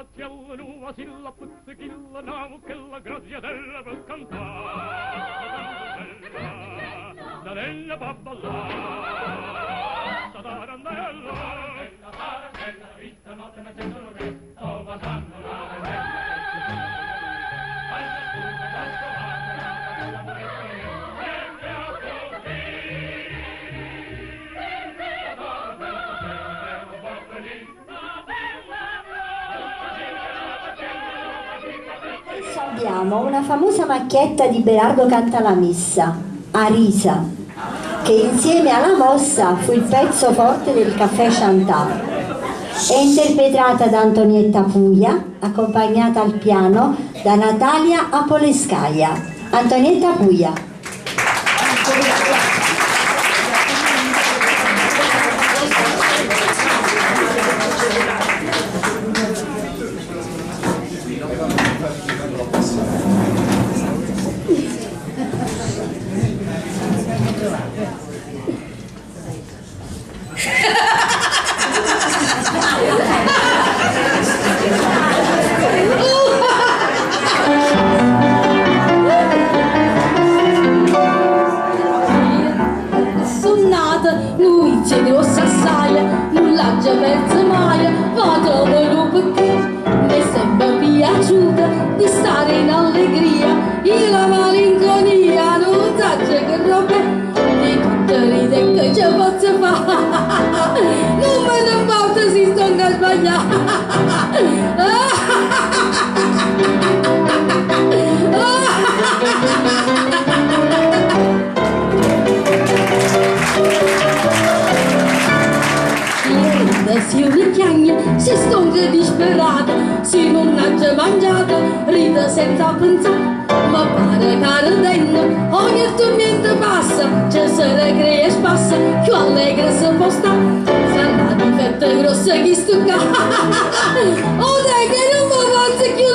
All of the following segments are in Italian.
Paziella nuova silla puzzichilla namuchella graziadella per cantare Danella babballa Sadarandella Sadarandella Vista notte ma c'è che sto passando Abbiamo una famosa macchietta di Berardo Cantalamessa, Arisa, che insieme alla mossa fu il pezzo forte del Caffè Chantal. È interpretata da Antonietta Puglia, accompagnata al piano da Natalia Apoleskaya. Antonietta Puglia. Grossa saia, nullaggia verso maia, vado perché mi sembra piaciuta di stare in allegria, io la malinconia non sa che roba di tutte ride che ce posso fare, non me ne importa se sto a sbagliare. Si ricchiagna, si stonga disperata, si non ha già mangiato, ride senza pensare, ma pare che dentro ogni tormento passa, c'è se ne crea e spassa, più allegra si può stare, sarà di fetta grossa chi stucca, oh dai che non mi faccio più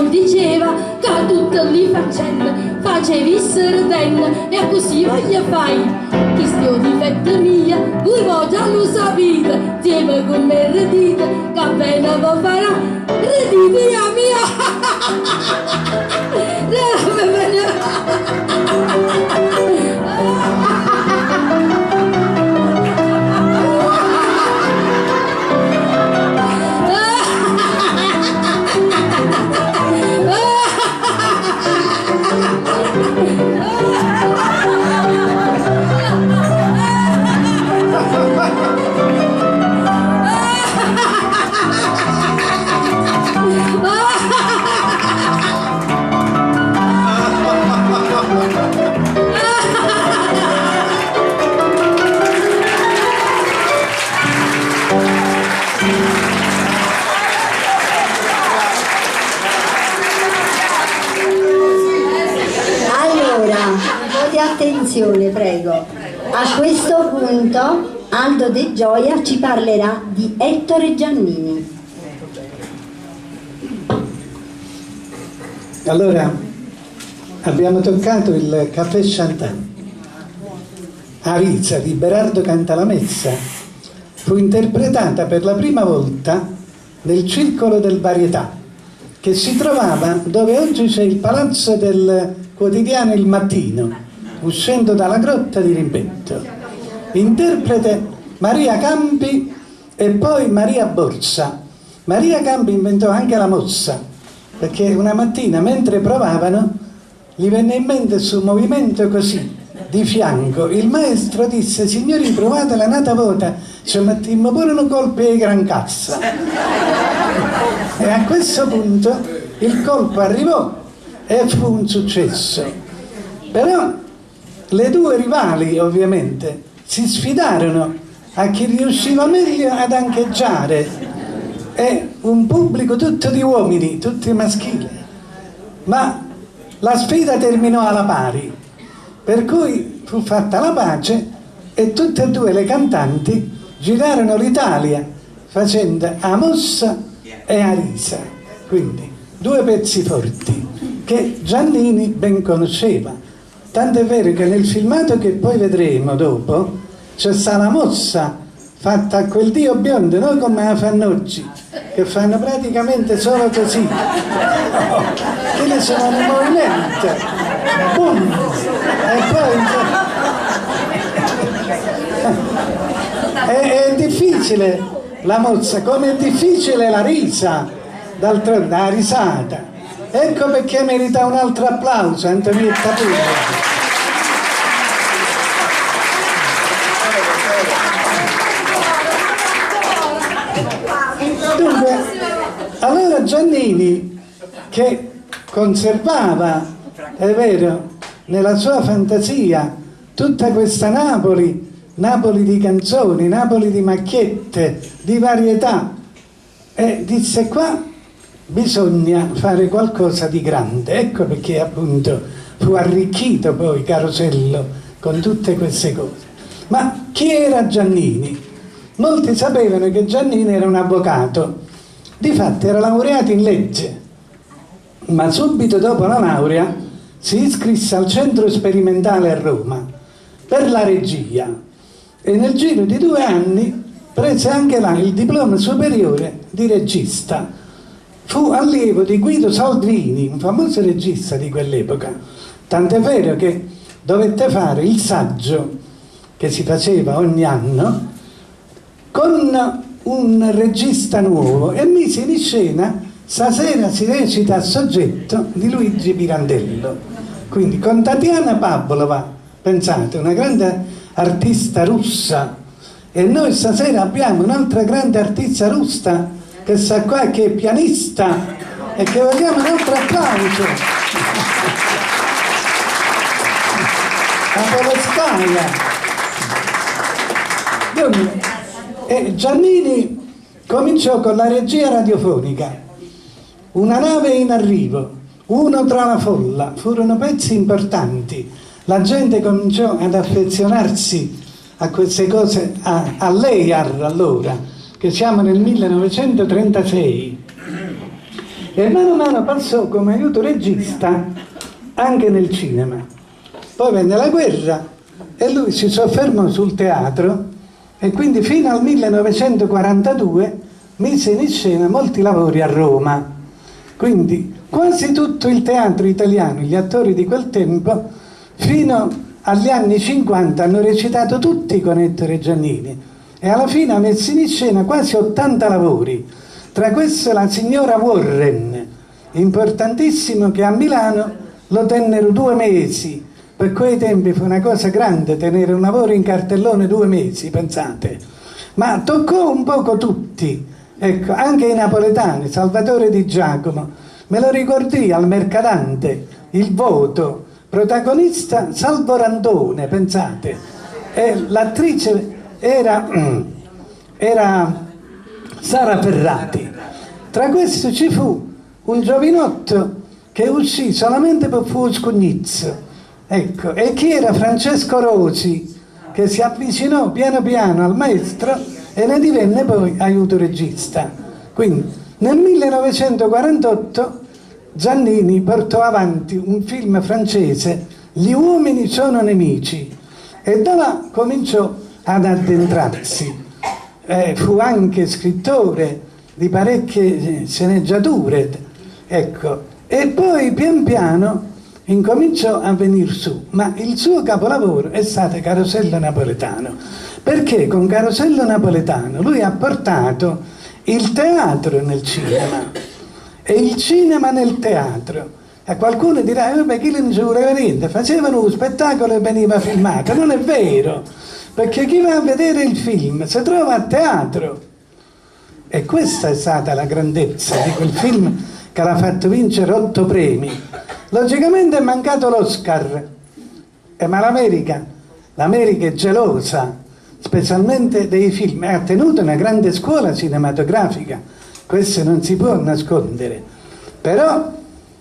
diceva che tutte le faccende facevi serdenne e così voglio fai che stia difetto mia voi voi già lo sapete insieme con me redite che appena vi farà redite mia Attenzione, prego. A questo punto Aldo De Gioia ci parlerà di Ettore Giannini. Allora, abbiamo toccato il Caffè Chantal. Arisa di Berardo Cantalamessa fu interpretata per la prima volta nel Circolo del Varietà, che si trovava dove oggi c'è il palazzo del quotidiano Il Mattino, uscendo dalla grotta di Rimpetto. Interprete Maria Campi e poi Maria Borsa. Maria Campi inventò anche la mossa, perché una mattina mentre provavano gli venne in mente su un movimento così di fianco, il maestro disse: signori, provate la nata vota, ci mettimmo pure un colpo di gran cassa. E a questo punto il colpo arrivò e fu un successo. Però le due rivali ovviamente si sfidarono a chi riusciva meglio ad ancheggiare, e un pubblico tutto di uomini, tutti maschili, ma la sfida terminò alla pari, per cui fu fatta la pace e tutte e due le cantanti girarono l'Italia facendo Amossa e Arisa. Quindi due pezzi forti che Giannini ben conosceva. Tant'è vero che nel filmato che poi vedremo dopo c'è sta la mossa fatta a quel dio biondo, non come la fanno oggi, che fanno praticamente solo così. Quelli sono un movimento, boom, e poi è difficile la mossa, come è difficile la risa, d'altronde la risata. Ecco perché merita un altro applauso Antonietta Puglia. Dunque, allora Giannini, che conservava, è vero, nella sua fantasia tutta questa Napoli, Napoli di canzoni, Napoli di macchiette, di varietà, e disse: qua bisogna fare qualcosa di grande. Ecco perché appunto fu arricchito poi Carosello con tutte queste cose. Ma chi era Giannini? Molti sapevano che Giannini era un avvocato, difatti era laureato in legge, ma subito dopo la laurea si iscrisse al centro sperimentale a Roma per la regia e nel giro di 2 anni prese anche là il diploma superiore di regista. Fu allievo di Guido Salvini, un famoso regista di quell'epoca, tant'è vero che dovette fare il saggio che si faceva ogni anno con un regista nuovo e mise in scena Stasera si recita a soggetto di Luigi Pirandello, quindi con Tatiana Pavlova, pensate, una grande artista russa, e noi stasera abbiamo un'altra grande artista russa che sta qua, che è pianista, e che vogliamo un altro applauso. La Poleskaya. E Giannini cominciò con la regia radiofonica, Una nave in arrivo, Uno tra la folla, furono pezzi importanti. La gente cominciò ad affezionarsi a queste cose, a Lejar allora, che siamo nel 1936, e mano a mano passò come aiuto regista anche nel cinema. Poi venne la guerra e lui si soffermò sul teatro e quindi fino al 1942 mise in scena molti lavori a Roma. Quindi quasi tutto il teatro italiano, gli attori di quel tempo, fino agli anni 50 hanno recitato tutti con Ettore Giannini e alla fine ha messo in scena quasi 80 lavori, tra questi la signora Warren, importantissimo, che a Milano lo tennero 2 mesi. Per quei tempi fu una cosa grande tenere un lavoro in cartellone 2 mesi, pensate. Ma toccò un poco tutti, ecco, anche i napoletani, Salvatore Di Giacomo, me lo ricordi al Mercadante, Il voto, protagonista Salvo Randone, pensate. E l'attrice era Sara Ferrati. Tra questi ci fu un giovinotto che uscì solamente per fu scugnizzo. Ecco, e chi era Francesco Rosi, che si avvicinò piano piano al maestro e ne divenne poi aiuto regista. Quindi nel 1948 Giannini portò avanti un film francese, Gli uomini sono nemici, e da là cominciò ad addentrarsi. Fu anche scrittore di parecchie sceneggiature, ecco, e poi pian piano incominciò a venir su, ma il suo capolavoro è stato Carosello Napoletano, perché con Carosello Napoletano lui ha portato il teatro nel cinema e il cinema nel teatro. E qualcuno dirà, vabbè, chi non ci voleva niente, facevano un spettacolo e veniva filmato. Non è vero, perché chi va a vedere il film si trova a teatro, e questa è stata la grandezza di quel film che l'ha fatto vincere 8 premi. Logicamente è mancato l'Oscar, ma l'America è gelosa, specialmente dei film, e ha tenuto una grande scuola cinematografica, questo non si può nascondere. Però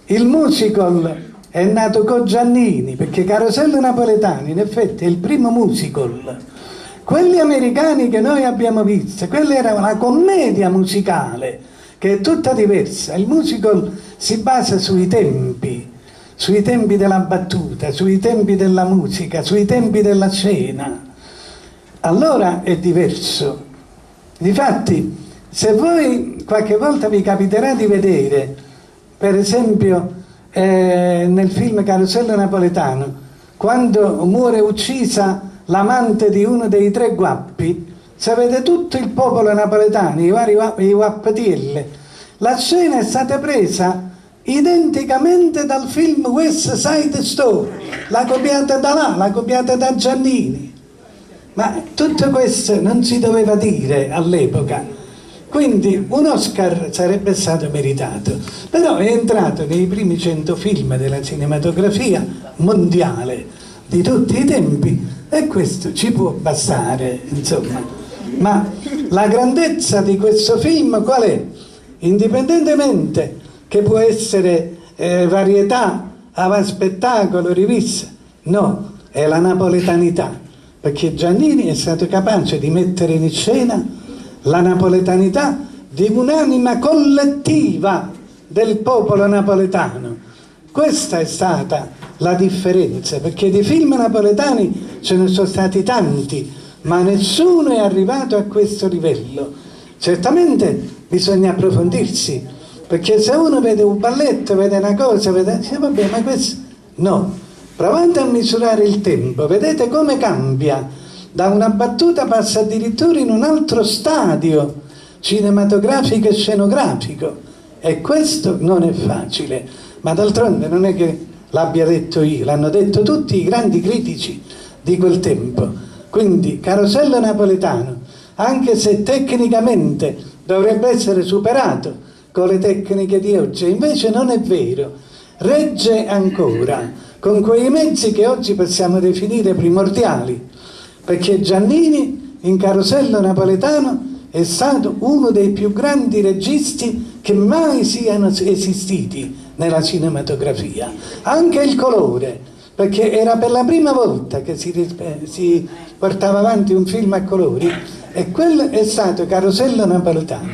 il musical è nato con Giannini, perché Carosello Napoletano in effetti è il primo musical. Quelli americani che noi abbiamo visto, quella era una commedia musicale che è tutta diversa. Il musical si basa sui tempi della battuta, sui tempi della musica, sui tempi della scena. Allora è diverso. Difatti, se voi qualche volta vi capiterà di vedere, per esempio nel film Carosello Napoletano, quando muore uccisa l'amante di uno dei tre guappi, sapete tutto il popolo napoletano, i vari guappatielle. La scena è stata presa identicamente dal film West Side Story, la copiata da là, la copiata da Giannini. Ma tutto questo non si doveva dire all'epoca, quindi un Oscar sarebbe stato meritato, però è entrato nei primi 100 film della cinematografia mondiale di tutti i tempi, e questo ci può bastare, insomma. Ma la grandezza di questo film qual è? Indipendentemente che può essere varietà, spettacolo, rivista, no, è la napoletanità, perché Giannini è stato capace di mettere in scena la napoletanità di un'anima collettiva del popolo napoletano. Questa è stata la differenza, perché di film napoletani ce ne sono stati tanti, ma nessuno è arrivato a questo livello. Certamente bisogna approfondirsi, perché se uno vede un balletto, vede una cosa, dice vabbè, ma questo no. Provate a misurare il tempo, vedete come cambia. Da una battuta passa addirittura in un altro stadio cinematografico e scenografico, e questo non è facile. Ma d'altronde non è che l'abbia detto io, l'hanno detto tutti i grandi critici di quel tempo. Quindi Carosello Napoletano, anche se tecnicamente dovrebbe essere superato con le tecniche di oggi, invece non è vero, regge ancora con quei mezzi che oggi possiamo definire primordiali, perché Giannini in Carosello Napoletano è stato uno dei più grandi registi che mai siano esistiti nella cinematografia. Anche il colore, perché era per la prima volta che si portava avanti un film a colori, e quello è stato Carosello Napoletano.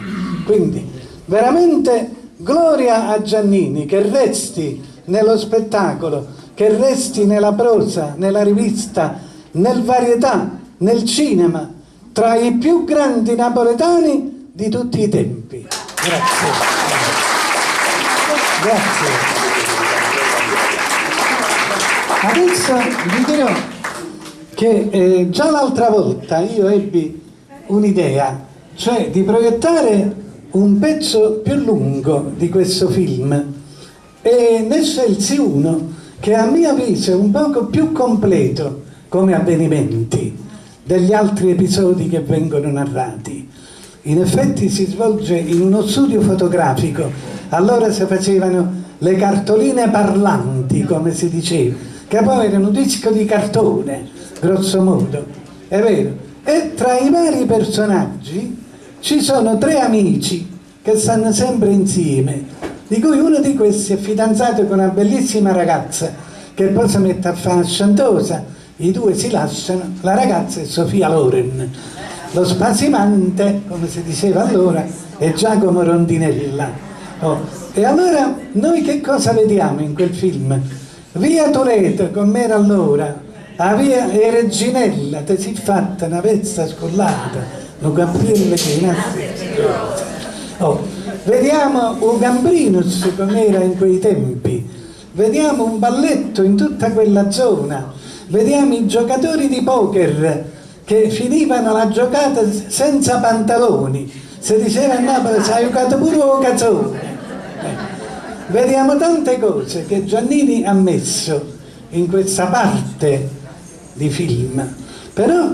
Quindi veramente gloria a Giannini, che resti nello spettacolo, che resti nella prosa, nella rivista, nel varietà, nel cinema, tra i più grandi napoletani di tutti i tempi. Grazie. Grazie. Adesso vi dirò che già l'altra volta io ebbi un'idea, cioè di proiettare un pezzo più lungo di questo film, e ne scelsi uno che a mio avviso è un poco più completo come avvenimenti degli altri episodi che vengono narrati. In effetti si svolge in uno studio fotografico, allora si facevano le cartoline parlanti, come si diceva, che poi erano un disco di cartone, grosso modo, è vero, e tra i vari personaggi ci sono 3 amici che stanno sempre insieme, di cui uno di questi è fidanzato con una bellissima ragazza che poi si mette a fare sciantosa, i due si lasciano, la ragazza è Sofia Loren, lo spasimante, come si diceva allora, è Giacomo Rondinella. E allora noi che cosa vediamo in quel film? Via Toledo, come era allora, a via Reginella, ti si è fatta una pezza scollata, un cappello che vediamo un Gambrinus come era in quei tempi, vediamo un balletto in tutta quella zona, vediamo i giocatori di poker che finivano la giocata senza pantaloni, si diceva a Napoli si è giocato pure un cazzone. Vediamo tante cose che Giannini ha messo in questa parte di film, però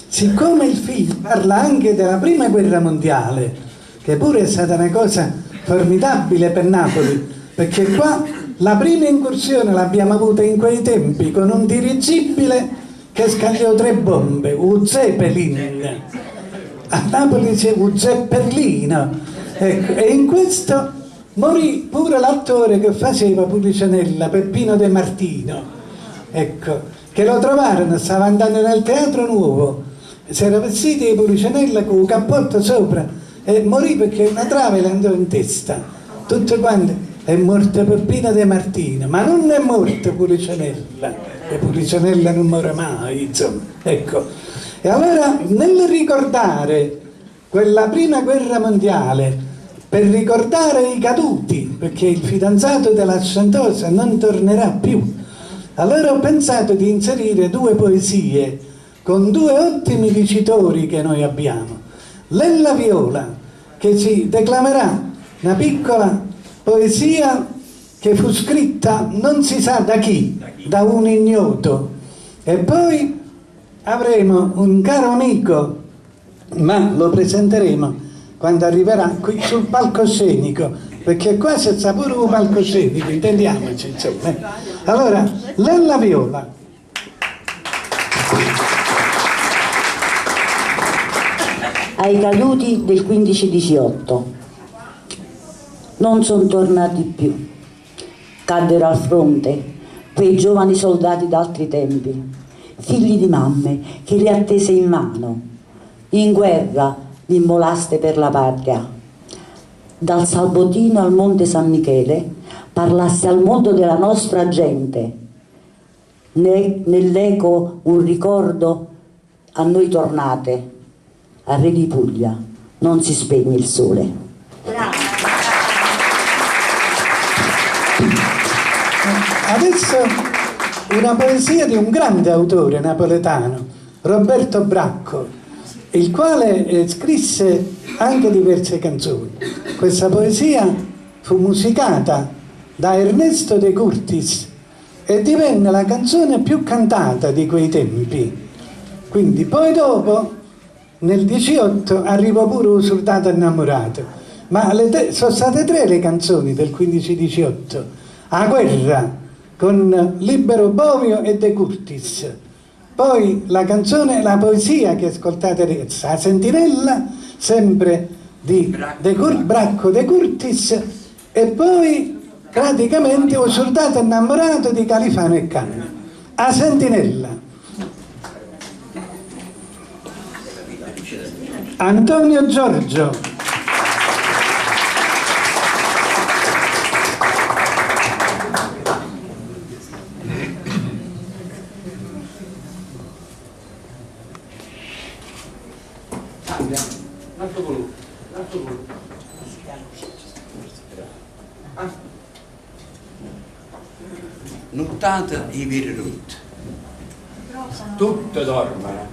siccome il film parla anche della prima guerra mondiale, che pure è stata una cosa formidabile per Napoli, perché qua la prima incursione l'abbiamo avuta in quei tempi con un dirigibile che scagliò 3 bombe, un Zeppelin. A Napoli c'è un Zeppelino, ecco, e in questo morì pure l'attore che faceva Pulicinella, Peppino De Martino, ecco, che lo trovarono, stava andando nel Teatro Nuovo, si era vestito di Pulicinella con un cappotto sopra, e morì perché una trave le andò in testa. Tutte quante, è morta Peppina De Martino, ma non è morta Pulcinella, e Pulcinella non muore mai, insomma, ecco. E allora, nel ricordare quella prima guerra mondiale, per ricordare i caduti, perché il fidanzato della Sciantosa non tornerà più, allora ho pensato di inserire 2 poesie con 2 ottimi dicitori che noi abbiamo. Lella Viola, che ci declamerà una piccola poesia che fu scritta non si sa da chi, da un ignoto, e poi avremo un caro amico, ma lo presenteremo quando arriverà qui sul palcoscenico, perché qua c'è pure un palcoscenico, intendiamoci, insomma. Allora, Lella Viola. Ai caduti del 15-18 non sono tornati più, caddero al fronte quei giovani soldati d'altri tempi, figli di mamme che li attese in mano, in guerra li immolaste per la patria. Dal Salbotino al Monte San Michele parlaste al mondo della nostra gente, nell'eco un ricordo, a noi tornate, a Re di Puglia non si spegne il sole. Adesso una poesia di un grande autore napoletano, Roberto Bracco, il quale scrisse anche diverse canzoni. Questa poesia fu musicata da Ernesto De Curtis e divenne la canzone più cantata di quei tempi. Quindi poi dopo, nel 18, arrivò pure Un soldato innamorato, ma sono state 3 le canzoni del 15-18, A guerra con Libero Bovio e De Curtis, poi la poesia che ascoltate adesso, A sentinella, sempre di Bracco De Curtis, e poi praticamente Un soldato innamorato di Califano e Canna. A sentinella. Antonio Giorgio. Nottata i veri rotti, tutte dormono,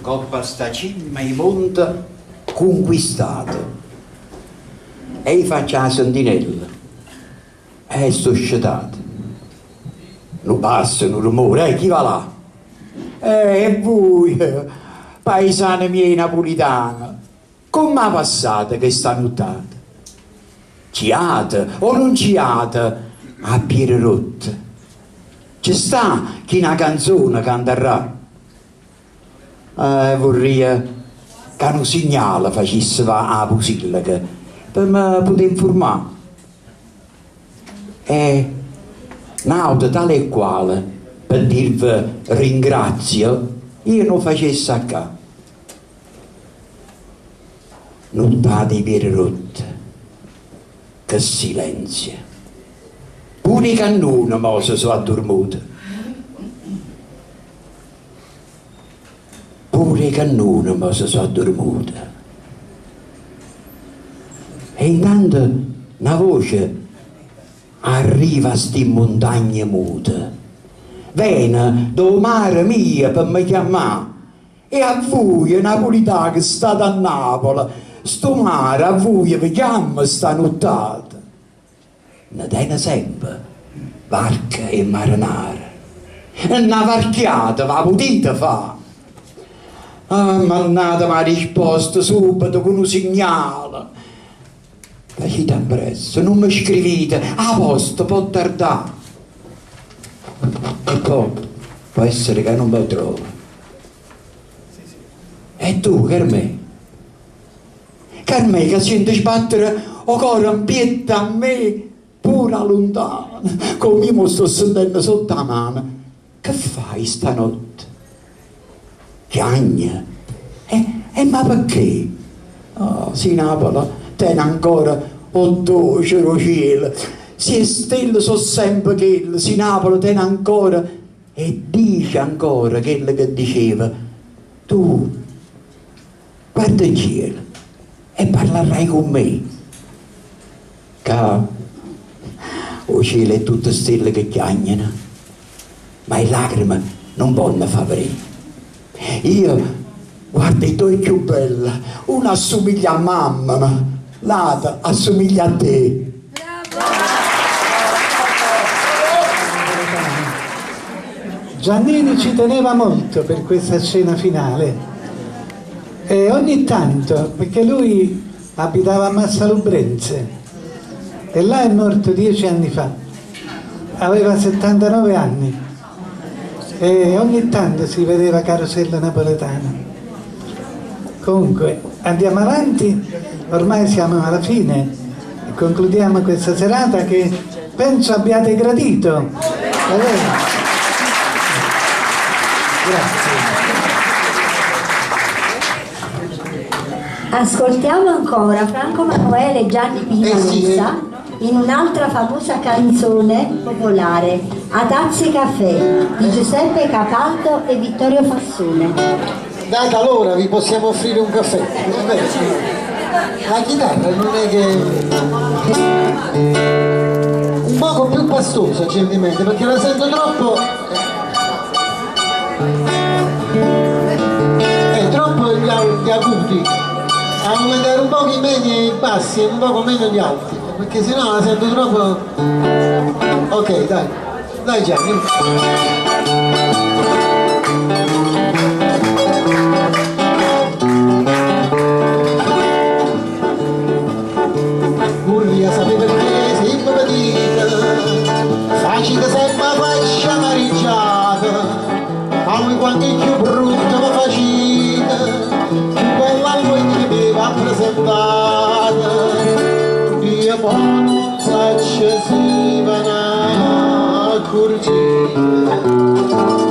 coppa sta cima i monti conquistati, e io faccio la sentinella, e sto scettato, non passa un rumore, chi va là? E voi, paesani miei napolitani, come passate questa nottata? Ciate o non ciate a piede rotte? Ci sta chi una canzone canterà? Vorrei che un segnale facesse a Pusillaca per me poter informare. E un'auto tale e quale per dirvi ringrazio io non facessi a capo. Nottate i piedi rotti, che silenzio, pure i cannoni mo si sono addormuti, pure i cannoni mo si sono addormuti. E intanto una voce arriva a sti montagne mute, viene do mare mia per mi chiamare, e a voi napolitani che state a Napoli, sto mare a voi vi chiama sta nottata. Ne tiene sempre barca e marinara, una varchiata va potete fa. Ah, mannata mi ha risposto subito con un segnale. Facete presto, non mi scrivete, a posto può tardare. E poi può essere che non mi trovo. E tu, Carmè? Carmè che senti sbattere o cuore in pietta a me, pure lontana, come io mi sto sentendo sotto la mano. Che fai stanotte? Piagna? Ma perché? Oh, si Napoli tiene ancora otto cielo, si stelle sono sempre quelle, si Napoli tiene ancora e dice ancora quello che diceva. Tu guarda il cielo e parlerai con me. Che il cielo è tutte stelle che chiagnano, ma le lacrime non possono favorire. Io guarda i tuoi più bella, una assomiglia a mamma, ma l'altra assomiglia a te. Giannini ci teneva molto per questa scena finale e ogni tanto, perché lui abitava a Massalubrense e là è morto 10 anni fa, aveva 79 anni e ogni tanto si vedeva Carosello Napoletano. Comunque andiamo avanti, ormai siamo alla fine e concludiamo questa serata che penso abbiate gradito. Grazie. Ascoltiamo ancora Franco Manuele e Gianni Pignalessa in un'altra famosa canzone popolare, A Tazze Caffè, di Giuseppe Capaldo e Vittorio Fassone. Data l'ora vi possiamo offrire un caffè. La chitarra non è che... un poco più pastosa certamente, perché la sento troppo... troppo gli acuti. A aumentare un po' i medi e i bassi e un po' meno gli alti, perché sennò la sento troppo... Ok, dai Gianni. Sapeva perché sei impazzita, facile sempre faccia maricciata, come quando è più brutta ma facita, più bella voi che mi va presentata, io poi non so se si va a curcire,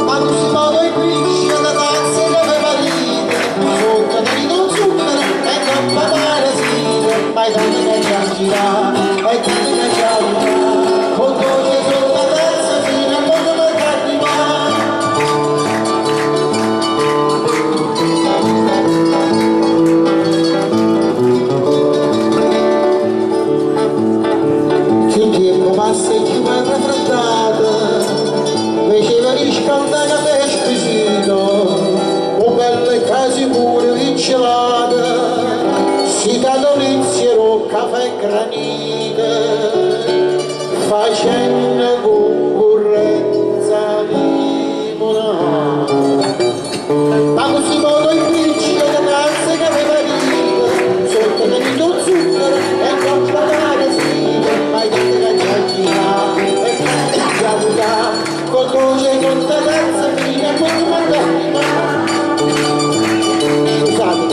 ma non si può poi qui da tazze che mi parite, sotto di non zucchero e non papare sì, ma tanto che già girare. E tanto che già girare, con dolce solo la tazza fino a quando mi arriva. Che tempo passa e ci va raffreddata, invece va riscaldata per squisito, o belle case pure vincellate. Si cadolizzero caffè granite, facendo concorrenza limonata. Ma così modo il principe da tazze che aveva rito, sotto venito zucchero e con la magazine, ma io te la già girare e già avuta, con dolce e con la tazza fino a quando mandare. Scusate.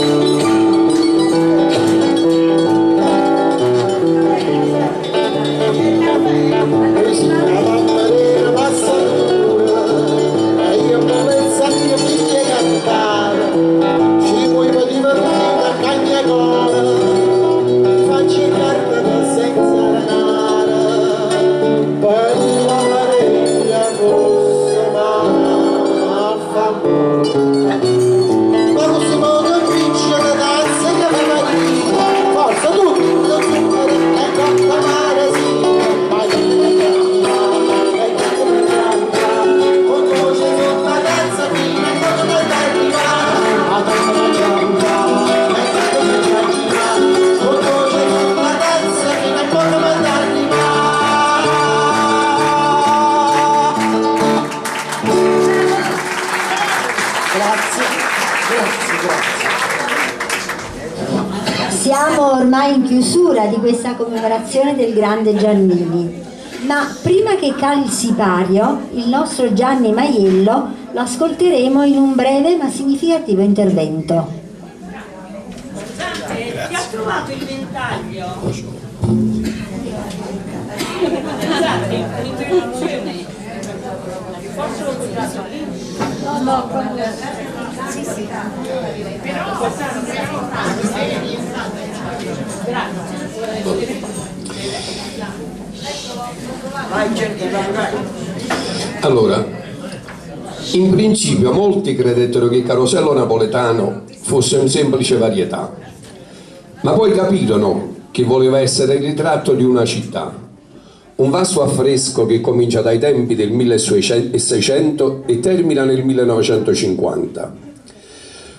Siamo ormai in chiusura di questa commemorazione del grande Giannini, ma prima che cali il sipario, il nostro Gianni Maiello lo ascolteremo in un breve ma significativo intervento. Chi ha trovato il ventaglio? Scusate, un'interruzione. Forse l'ho trovato lì. No, sì. Però Allora, in principio molti credettero che il carosello napoletano fosse un semplice varietà, ma poi capirono che voleva essere il ritratto di una città, un vasto affresco che comincia dai tempi del 1600 e termina nel 1950.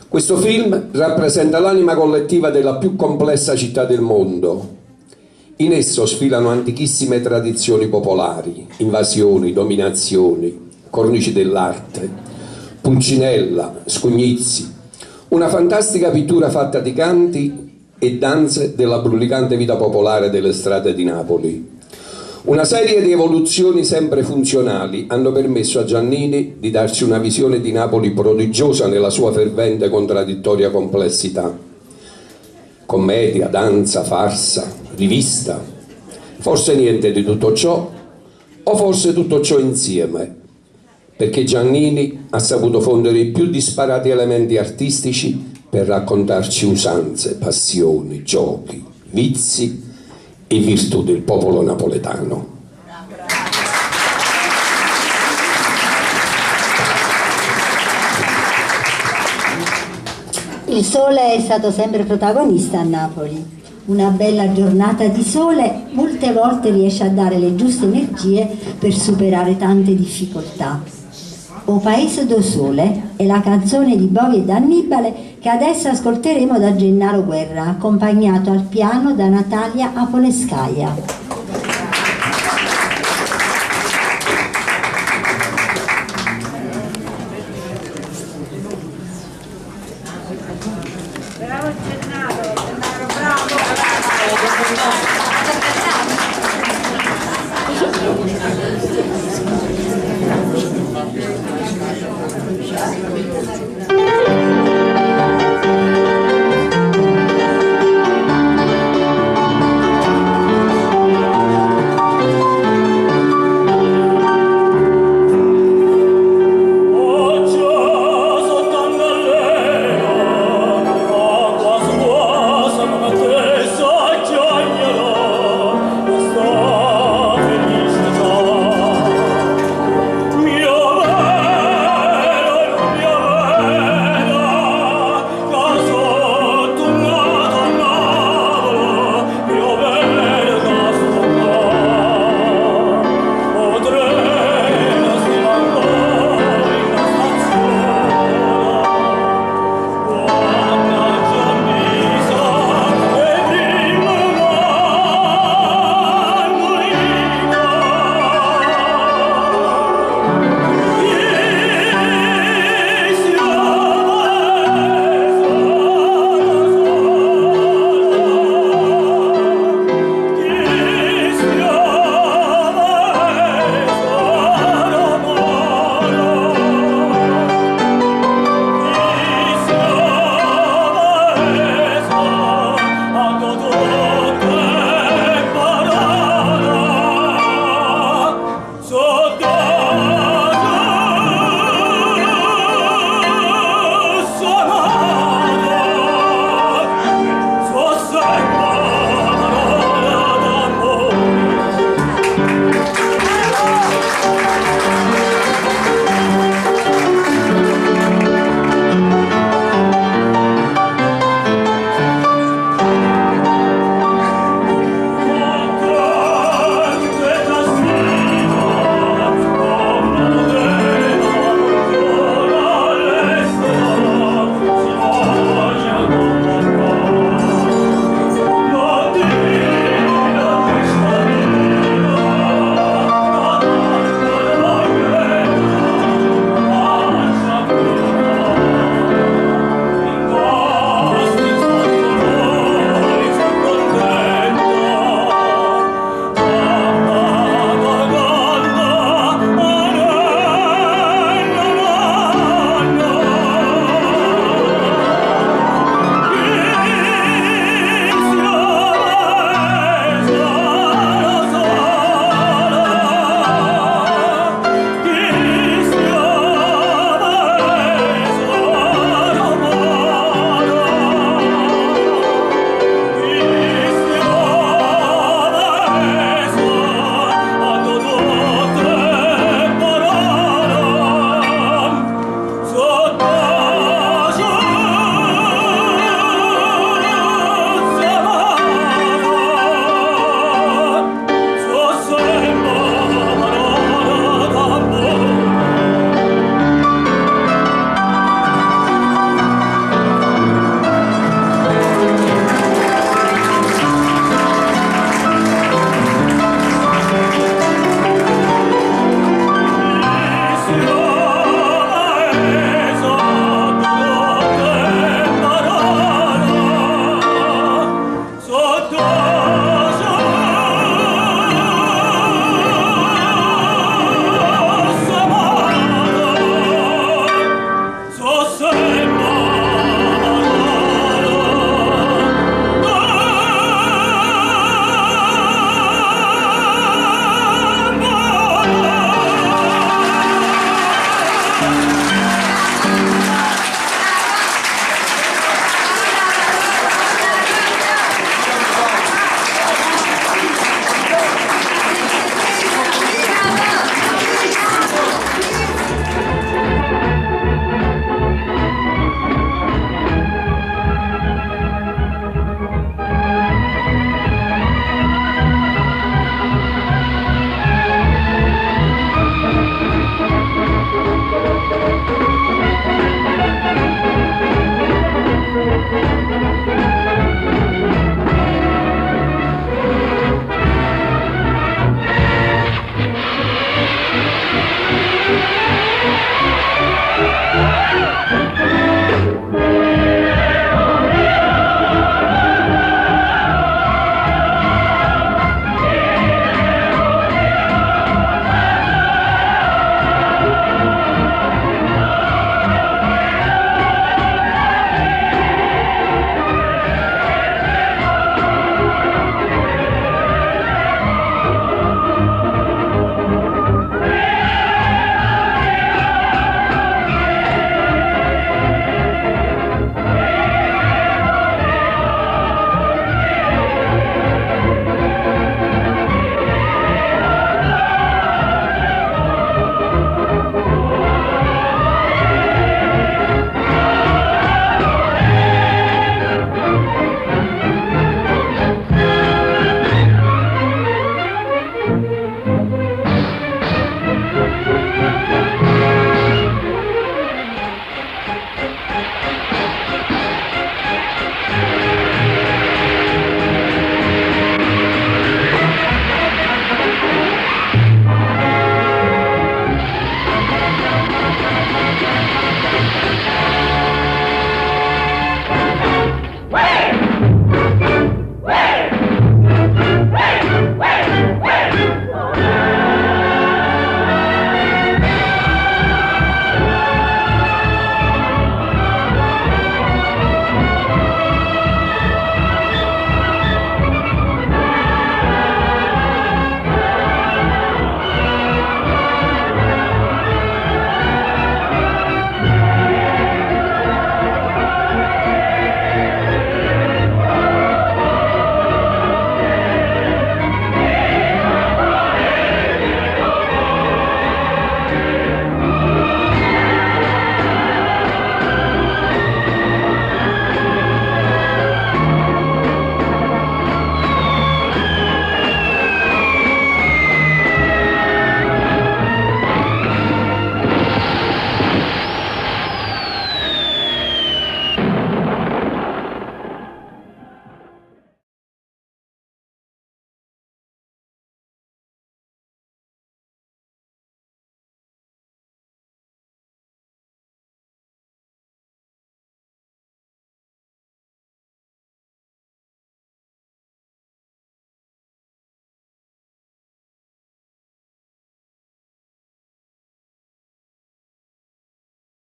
Questo film rappresenta l'anima collettiva della più complessa città del mondo. In esso sfilano antichissime tradizioni popolari, invasioni, dominazioni, cornici dell'arte, Pulcinella, Scugnizi, una fantastica pittura fatta di canti e danze della brulicante vita popolare delle strade di Napoli. Una serie di evoluzioni sempre funzionali hanno permesso a Giannini di darci una visione di Napoli prodigiosa nella sua fervente e contraddittoria complessità. Commedia, danza, farsa, rivista, forse niente di tutto ciò, o forse tutto ciò insieme, perché Giannini ha saputo fondere i più disparati elementi artistici per raccontarci usanze, passioni, giochi, vizi e virtù del popolo napoletano. Il sole è stato sempre protagonista a Napoli. Una bella giornata di sole molte volte riesce a dare le giuste energie per superare tante difficoltà. O Paese do Sole è la canzone di Bovi e Annibale che adesso ascolteremo da Gennaro Guerra, accompagnato al piano da Natalia Apolescaia. Bravo,